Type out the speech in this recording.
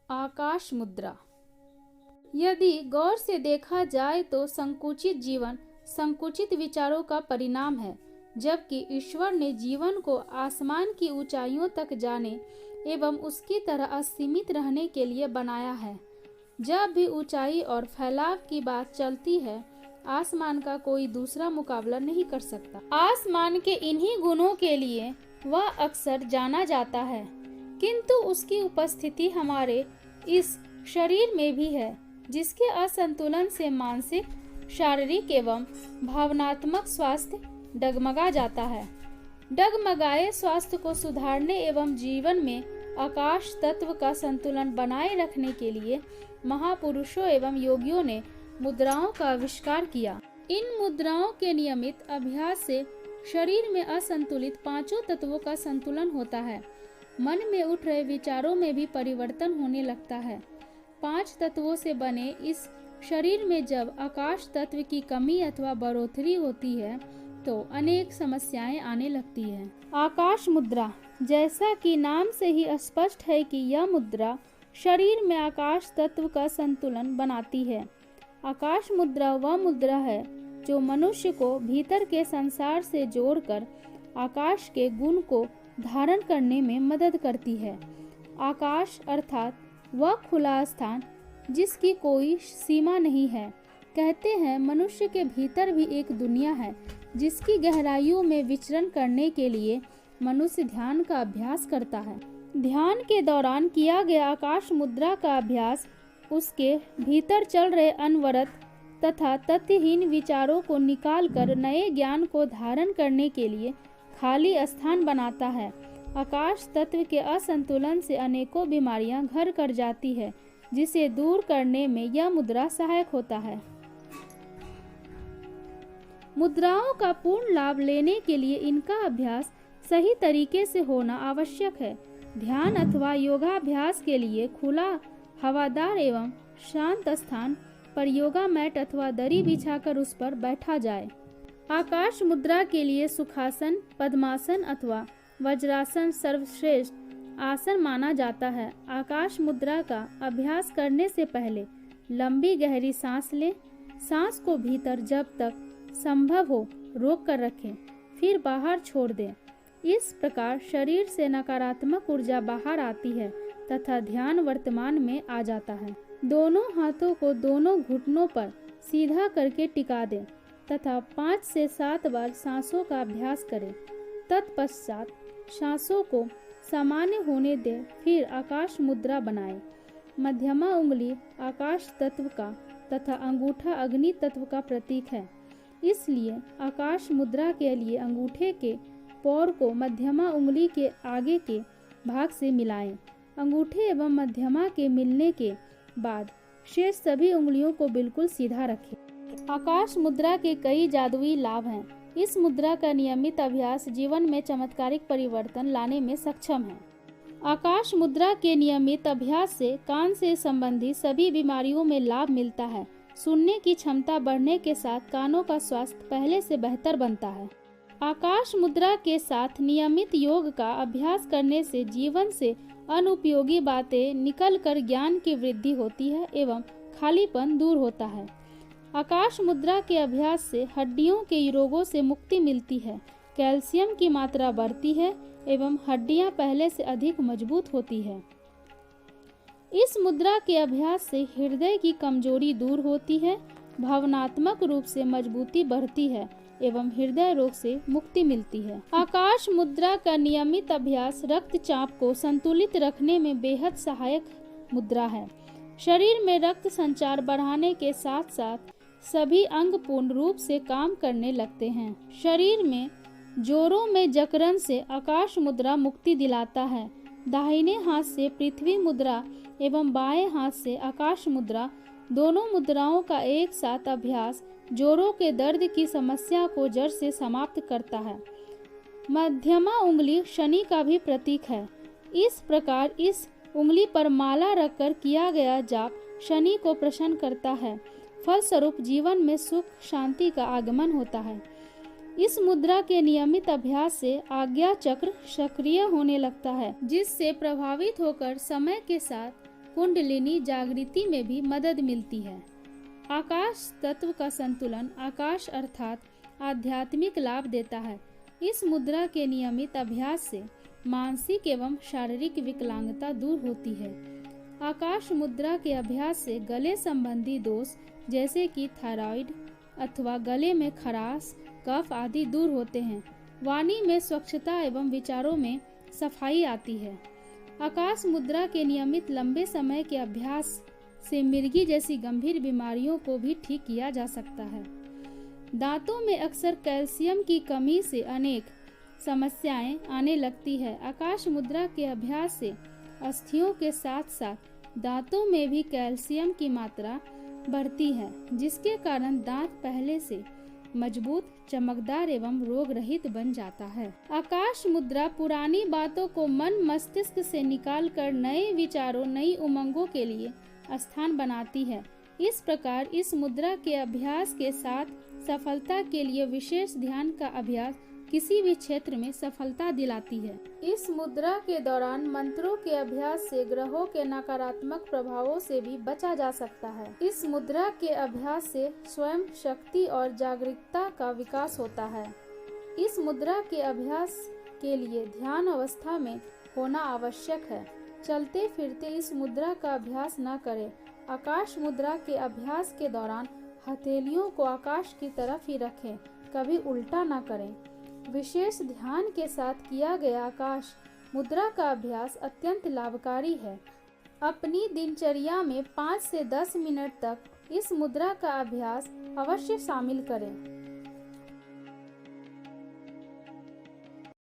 आकाश मुद्रा। यदि गौर से देखा जाए तो संकुचित जीवन संकुचित विचारों का परिणाम है, जबकि ईश्वर ने जीवन को आसमान की ऊंचाइयों तक जाने एवं उसकी तरह असीमित रहने के लिए बनाया है। जब भी ऊंचाई और फैलाव की बात चलती है, आसमान का कोई दूसरा मुकाबला नहीं कर सकता। आसमान के इन्हीं गुणों के लिए वह अक्सर जाना जाता है, किंतु उसकी उपस्थिति हमारे इस शरीर में भी है, जिसके असंतुलन से मानसिक, शारीरिक एवं भावनात्मक स्वास्थ्य डगमगा जाता है। डगमगाए स्वास्थ्य को सुधारने एवं जीवन में आकाश तत्व का संतुलन बनाए रखने के लिए महापुरुषों एवं योगियों ने मुद्राओं का आविष्कार किया। इन मुद्राओं के नियमित अभ्यास से शरीर में असंतुलित पांचों तत्वों का संतुलन होता है। मन में उठ रहे विचारों में भी परिवर्तन होने लगता है। पांच तत्वों से बने इस शरीर में जब आकाश तत्व की कमी अथवा बढ़ोतरी होती है तो अनेक समस्याएं आने लगती हैं। आकाश मुद्रा, जैसा कि नाम से ही स्पष्ट है कि यह मुद्रा शरीर में आकाश तत्व का संतुलन बनाती है। आकाश मुद्रा वह मुद्रा है जो मनुष्य को भीतर के संसार से जोड़कर आकाश के गुण को धारण करने में मदद करती है। आकाश अर्थात वह खुला स्थान जिसकी कोई सीमा नहीं है। कहते हैं मनुष्य के भीतर भी एक दुनिया है जिसकी गहराइयों में विचरण करने के लिए मनुष्य ध्यान का अभ्यास करता है। ध्यान के दौरान किया गया आकाश मुद्रा का अभ्यास उसके भीतर चल रहे अनवरत तथा तथ्यहीन विचारों को निकालकर नए ज्ञान को धारण करने के लिए खाली स्थान बनाता है। आकाश तत्व के असंतुलन से अनेकों बीमारियां घर कर जाती है, जिसे दूर करने में यह मुद्रा सहायक होता है। मुद्राओं का पूर्ण लाभ लेने के लिए इनका अभ्यास सही तरीके से होना आवश्यक है। ध्यान अथवा योगाभ्यास के लिए खुला, हवादार एवं शांत स्थान पर योगा मैट अथवा दरी बिछाकर उस पर बैठा जाए। आकाश मुद्रा के लिए सुखासन, पद्मासन अथवा वज्रासन सर्वश्रेष्ठ आसन माना जाता है। आकाश मुद्रा का अभ्यास करने से पहले लंबी गहरी सांस लें। सांस को भीतर जब तक संभव हो रोक कर रखें, फिर बाहर छोड़ दें। इस प्रकार शरीर से नकारात्मक ऊर्जा बाहर आती है तथा ध्यान वर्तमान में आ जाता है। दोनों हाथों को दोनों घुटनों पर सीधा करके टिका दें तथा 5 से 7 बार सांसों का अभ्यास करें। तत्पश्चात सांसों को सामान्य होने दें, फिर आकाश मुद्रा बनाएं। मध्यमा उंगली आकाश तत्व का तथा अंगूठा अग्नि तत्व का प्रतीक है, इसलिए आकाश मुद्रा के लिए अंगूठे के पौर को मध्यमा उंगली के आगे के भाग से मिलाएं। अंगूठे एवं मध्यमा के मिलने के बाद शेष सभी उंगलियों को बिल्कुल सीधा रखें। आकाश मुद्रा के कई जादुई लाभ हैं। इस मुद्रा का नियमित अभ्यास जीवन में चमत्कारिक परिवर्तन लाने में सक्षम है। आकाश मुद्रा के नियमित अभ्यास से कान से संबंधित सभी बीमारियों में लाभ मिलता है। सुनने की क्षमता बढ़ने के साथ कानों का स्वास्थ्य पहले से बेहतर बनता है। आकाश मुद्रा के साथ नियमित योग का अभ्यास करने से जीवन से अनुपयोगी बातें निकलकर ज्ञान की वृद्धि होती है एवं खालीपन दूर होता है। आकाश मुद्रा के अभ्यास से हड्डियों के रोगों से मुक्ति मिलती है, कैल्शियम की मात्रा बढ़ती है एवं हड्डियां पहले से अधिक मजबूत होती है। इस मुद्रा के अभ्यास से हृदय की कमजोरी दूर होती है, भावनात्मक रूप से मजबूती बढ़ती है एवं हृदय रोग से मुक्ति मिलती है। आकाश मुद्रा का नियमित अभ्यास रक्तचाप को संतुलित रखने में बेहद सहायक मुद्रा है। शरीर में रक्त संचार बढ़ाने के साथ साथ सभी अंग पूर्ण रूप से काम करने लगते हैं। शरीर में जोड़ों में जकड़न से आकाश मुद्रा मुक्ति दिलाता है। दाहिने हाथ से पृथ्वी मुद्रा एवं बाएं हाथ से आकाश मुद्रा, दोनों मुद्राओं का एक साथ अभ्यास जोड़ों के दर्द की समस्या को जड़ से समाप्त करता है। मध्यमा उंगली शनि का भी प्रतीक है। इस प्रकार इस उंगली पर माला रखकर किया गया जाप शनि को प्रसन्न करता है। फलस्वरूप जीवन में सुख शांति का आगमन होता है। इस मुद्रा के नियमित अभ्यास से आज्ञा चक्र सक्रिय होने लगता है, जिससे प्रभावित होकर समय के साथ कुंडलिनी जागृति में भी मदद मिलती है। आकाश तत्व का संतुलन आकाश अर्थात आध्यात्मिक लाभ देता है। इस मुद्रा के नियमित अभ्यास से मानसिक एवं शारीरिक विकलांगता दूर होती है। आकाश मुद्रा के अभ्यास से गले संबंधी दोष जैसे कि थायराइड अथवा गले में खराश, कफ आदि दूर होते हैं। वाणी में स्वच्छता एवं विचारों में सफाई आती है। आकाश मुद्रा के नियमित लंबे समय के अभ्यास से मिर्गी जैसी गंभीर बीमारियों को भी ठीक किया जा सकता है। दांतों में अक्सर कैल्शियम की कमी से अनेक समस्याएं आने लगती है। आकाश मुद्रा के अभ्यास से अस्थियों के साथ साथ दांतों में भी कैल्शियम की मात्रा बढ़ती है, जिसके कारण दांत पहले से मजबूत, चमकदार एवं रोग रहित बन जाता है। आकाश मुद्रा पुरानी बातों को मन मस्तिष्क से निकालकर नए विचारों, नई उमंगों के लिए स्थान बनाती है। इस प्रकार इस मुद्रा के अभ्यास के साथ सफलता के लिए विशेष ध्यान का अभ्यास किसी भी क्षेत्र में सफलता दिलाती है। इस मुद्रा के दौरान मंत्रों के अभ्यास से ग्रहों के नकारात्मक प्रभावों से भी बचा जा सकता है। इस मुद्रा के अभ्यास से स्वयं शक्ति और जागरूकता का विकास होता है। इस मुद्रा के अभ्यास के लिए ध्यान अवस्था में होना आवश्यक है। चलते फिरते इस मुद्रा का अभ्यास न करें। आकाश मुद्रा के अभ्यास के दौरान हथेलियों को आकाश की तरफ ही रखें, कभी उल्टा न करें। विशेष ध्यान के साथ किया गया आकाश मुद्रा का अभ्यास अत्यंत लाभकारी है। अपनी दिनचर्या में 5 से 10 मिनट तक इस मुद्रा का अभ्यास अवश्य शामिल करें।